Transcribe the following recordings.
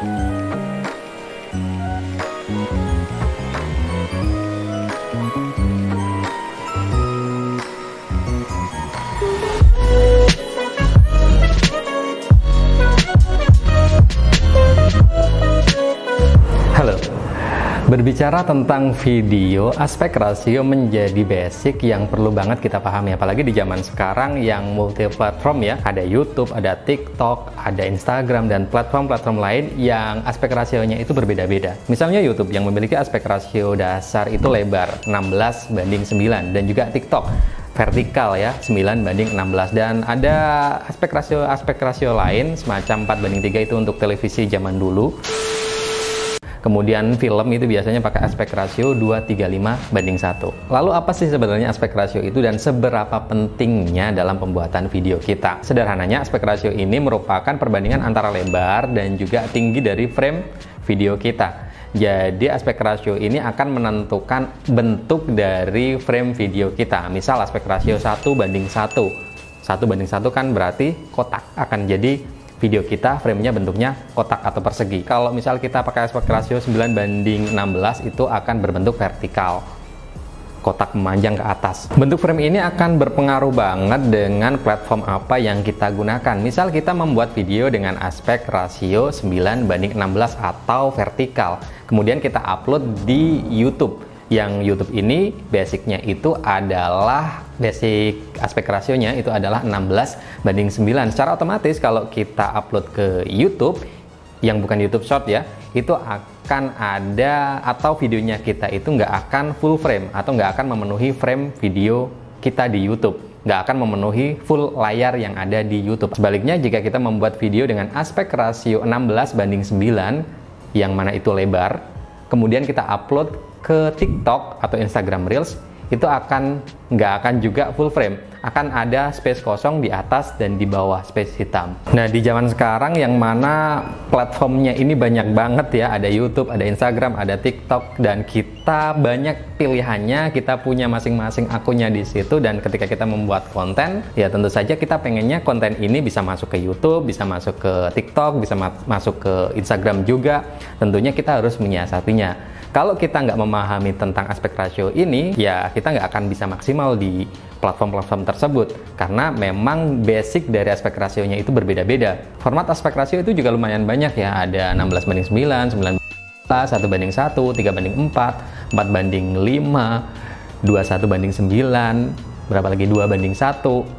Halo, berbicara tentang video, aspek rasio menjadi basic yang perlu banget kita pahami, apalagi di zaman sekarang yang multi platform ya, ada YouTube, ada TikTok, ada Instagram, dan platform-platform lain yang aspek rasionya itu berbeda-beda. Misalnya YouTube yang memiliki aspek rasio dasar itu lebar 16:9, dan juga TikTok vertikal ya 9:16, dan ada aspek rasio lain semacam 4:3 itu untuk televisi zaman dulu. Kemudian film itu biasanya pakai aspek rasio 2:35:1. Lalu apa sih sebenarnya aspek rasio itu dan seberapa pentingnya dalam pembuatan video kita? Sederhananya, aspek rasio ini merupakan perbandingan antara lebar dan juga tinggi dari frame video kita. Jadi aspek rasio ini akan menentukan bentuk dari frame video kita. Misal aspek rasio 1:1. 1:1 kan berarti kotak, akan jadi video kita framenya bentuknya kotak atau persegi. Kalau misal kita pakai aspek rasio 9:16 itu akan berbentuk vertikal, kotak memanjang ke atas. Bentuk frame ini akan berpengaruh banget dengan platform apa yang kita gunakan. Misal kita membuat video dengan aspek rasio 9:16 atau vertikal, kemudian kita upload di YouTube. Yang YouTube ini basicnya itu adalah basic aspek rasionya itu adalah 16:9. Secara otomatis kalau kita upload ke YouTube yang bukan YouTube Short ya, itu akan ada atau videonya kita itu nggak akan full frame atau nggak akan memenuhi frame video kita di YouTube, nggak akan memenuhi full layar yang ada di YouTube. Sebaliknya, jika kita membuat video dengan aspek rasio 16:9 yang mana itu lebar, kemudian kita upload ke TikTok atau Instagram Reels, itu nggak akan juga full frame, akan ada space kosong di atas dan di bawah space hitam. Nah, di zaman sekarang yang mana platformnya ini banyak banget ya, ada YouTube, ada Instagram, ada TikTok, dan kita banyak pilihannya, kita punya masing-masing akunnya di situ, dan ketika kita membuat konten, ya tentu saja kita pengennya konten ini bisa masuk ke YouTube, bisa masuk ke TikTok, bisa masuk ke Instagram juga. Tentunya kita harus menyiasatinya. Kalau kita nggak memahami tentang aspek rasio ini, ya kita nggak akan bisa maksimal di platform-platform tersebut, karena memang basic dari aspek rasionya itu berbeda-beda. Format aspek rasio itu juga lumayan banyak ya, ada 16:9, 19, 1:1, 3:4, 4:5, 21:9, berapa lagi 2:1,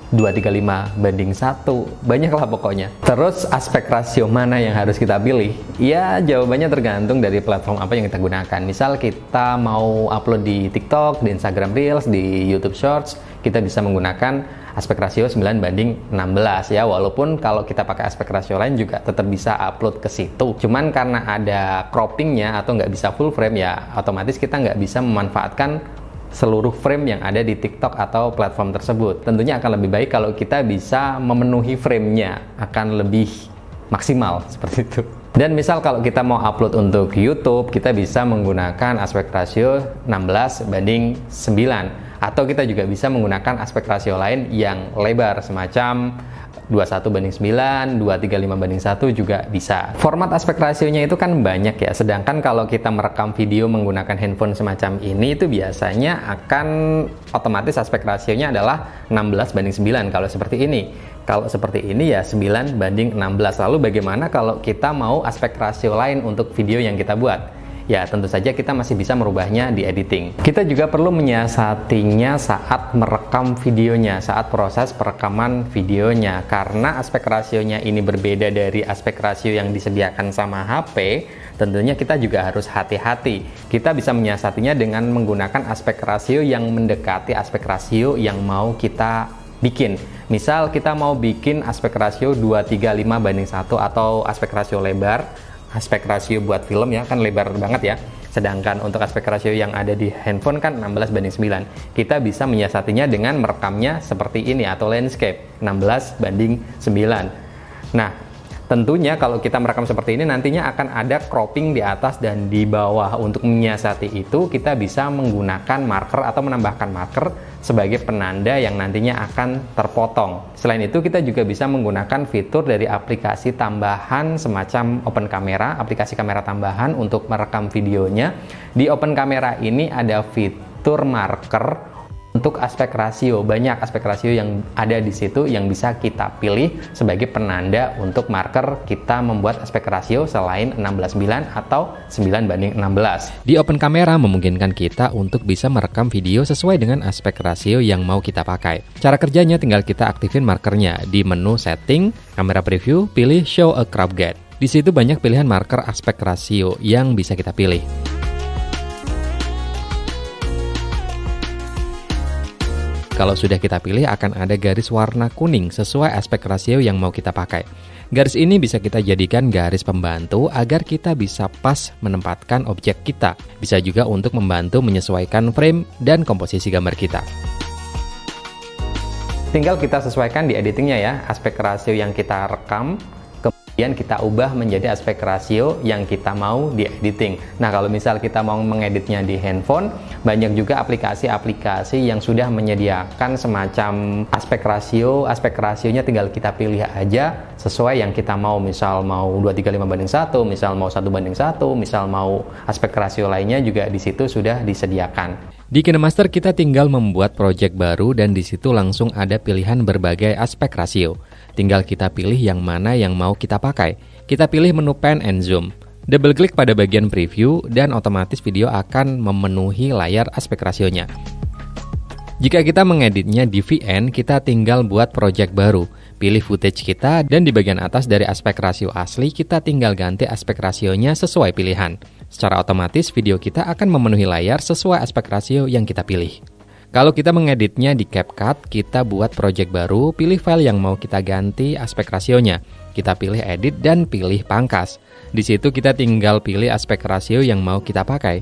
2:35:1, banyak lah pokoknya. Terus aspek rasio mana yang harus kita pilih? Ya jawabannya tergantung dari platform apa yang kita gunakan. Misal kita mau upload di TikTok, di Instagram Reels, di YouTube Shorts, kita bisa menggunakan aspek rasio 9:16 ya, walaupun kalau kita pakai aspek rasio lain juga tetap bisa upload ke situ. Cuman karena ada croppingnya atau nggak bisa full frame ya, otomatis kita nggak bisa memanfaatkan seluruh frame yang ada di TikTok atau platform tersebut. Tentunya akan lebih baik kalau kita bisa memenuhi framenya, akan lebih maksimal seperti itu. Dan misal kalau kita mau upload untuk YouTube, kita bisa menggunakan aspek rasio 16:9, atau kita juga bisa menggunakan aspek rasio lain yang lebar semacam 21:9, 2:35:1 juga bisa. Format aspek rasionya itu kan banyak ya, sedangkan kalau kita merekam video menggunakan handphone semacam ini itu biasanya akan otomatis aspek rasionya adalah 16:9 kalau seperti ini. Kalau seperti ini ya 9:16. Lalu bagaimana kalau kita mau aspek rasio lain untuk video yang kita buat? Ya tentu saja kita masih bisa merubahnya di editing. Kita juga perlu menyiasatinya saat merekam videonya, saat proses perekaman videonya, karena aspek rasionya ini berbeda dari aspek rasio yang disediakan sama HP. Tentunya kita juga harus hati-hati. Kita bisa menyiasatinya dengan menggunakan aspek rasio yang mendekati aspek rasio yang mau kita bikin. Misal kita mau bikin aspek rasio 2:35:1 atau aspek rasio lebar. Aspek rasio buat film ya kan lebar banget ya, sedangkan untuk aspek rasio yang ada di handphone kan 16:9. Kita bisa menyiasatinya dengan merekamnya seperti ini atau landscape 16:9. Nah tentunya kalau kita merekam seperti ini nantinya akan ada cropping di atas dan di bawah. Untuk menyiasati itu kita bisa menggunakan marker atau menambahkan marker sebagai penanda yang nantinya akan terpotong. Selain itu, kita juga bisa menggunakan fitur dari aplikasi tambahan semacam Open Camera, aplikasi kamera tambahan untuk merekam videonya. Di Open Camera ini ada fitur marker untuk aspek rasio. Banyak aspek rasio yang ada di situ yang bisa kita pilih sebagai penanda untuk marker kita membuat aspek rasio selain 16:9 atau 9:16. Di Open Camera memungkinkan kita untuk bisa merekam video sesuai dengan aspek rasio yang mau kita pakai. Cara kerjanya tinggal kita aktifin markernya di menu setting, kamera preview, pilih show a crop gate. Di situ banyak pilihan marker aspek rasio yang bisa kita pilih. Kalau sudah kita pilih, akan ada garis warna kuning sesuai aspek rasio yang mau kita pakai. Garis ini bisa kita jadikan garis pembantu agar kita bisa pas menempatkan objek kita. Bisa juga untuk membantu menyesuaikan frame dan komposisi gambar kita. Tinggal kita sesuaikan di editingnya ya, aspek rasio yang kita rekam, kemudian kita ubah menjadi aspek rasio yang kita mau di editing. Nah, kalau misal kita mau mengeditnya di handphone, banyak juga aplikasi-aplikasi yang sudah menyediakan semacam aspek rasionya tinggal kita pilih aja sesuai yang kita mau. Misal mau 235:1, misal mau 1:1, misal mau aspek rasio lainnya juga di situ sudah disediakan. Di KineMaster kita tinggal membuat project baru dan di situ langsung ada pilihan berbagai aspek rasio. Tinggal kita pilih yang mana yang mau kita pakai. Kita pilih menu pan and zoom. Double klik pada bagian preview dan otomatis video akan memenuhi layar aspek rasionya. Jika kita mengeditnya di VN, kita tinggal buat project baru. Pilih footage kita dan di bagian atas dari aspek rasio asli kita tinggal ganti aspek rasionya sesuai pilihan. Secara otomatis video kita akan memenuhi layar sesuai aspek rasio yang kita pilih. Kalau kita mengeditnya di CapCut, kita buat project baru, pilih file yang mau kita ganti aspek rasionya. Kita pilih edit dan pilih pangkas. Di situ kita tinggal pilih aspek rasio yang mau kita pakai.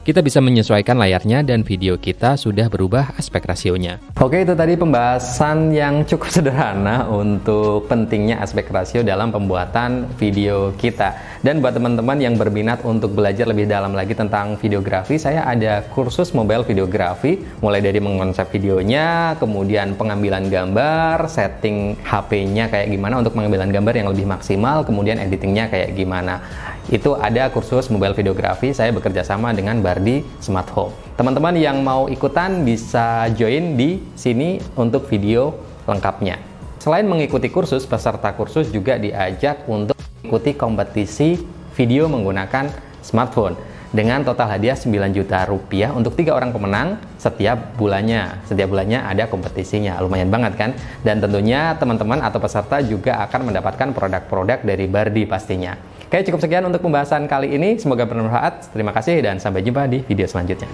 Kita bisa menyesuaikan layarnya dan video kita sudah berubah aspek rasionya. Oke, itu tadi pembahasan yang cukup sederhana untuk pentingnya aspek rasio dalam pembuatan video kita. Dan buat teman-teman yang berminat untuk belajar lebih dalam lagi tentang videografi, saya ada kursus mobile videografi, mulai dari mengkonsep videonya, kemudian pengambilan gambar, setting HP-nya kayak gimana untuk pengambilan gambar yang lebih maksimal, kemudian editingnya kayak gimana. Itu ada kursus mobile videografi, saya bekerja sama dengan Bardi Smart Home. Teman-teman yang mau ikutan bisa join di sini untuk video lengkapnya. Selain mengikuti kursus, peserta kursus juga diajak untuk mengikuti kompetisi video menggunakan smartphone dengan total hadiah 9 juta rupiah untuk 3 orang pemenang setiap bulannya. Setiap bulannya ada kompetisinya, lumayan banget kan? Dan tentunya teman-teman atau peserta juga akan mendapatkan produk-produk dari Bardi pastinya. Oke, cukup sekian untuk pembahasan kali ini. Semoga bermanfaat. Terima kasih dan sampai jumpa di video selanjutnya.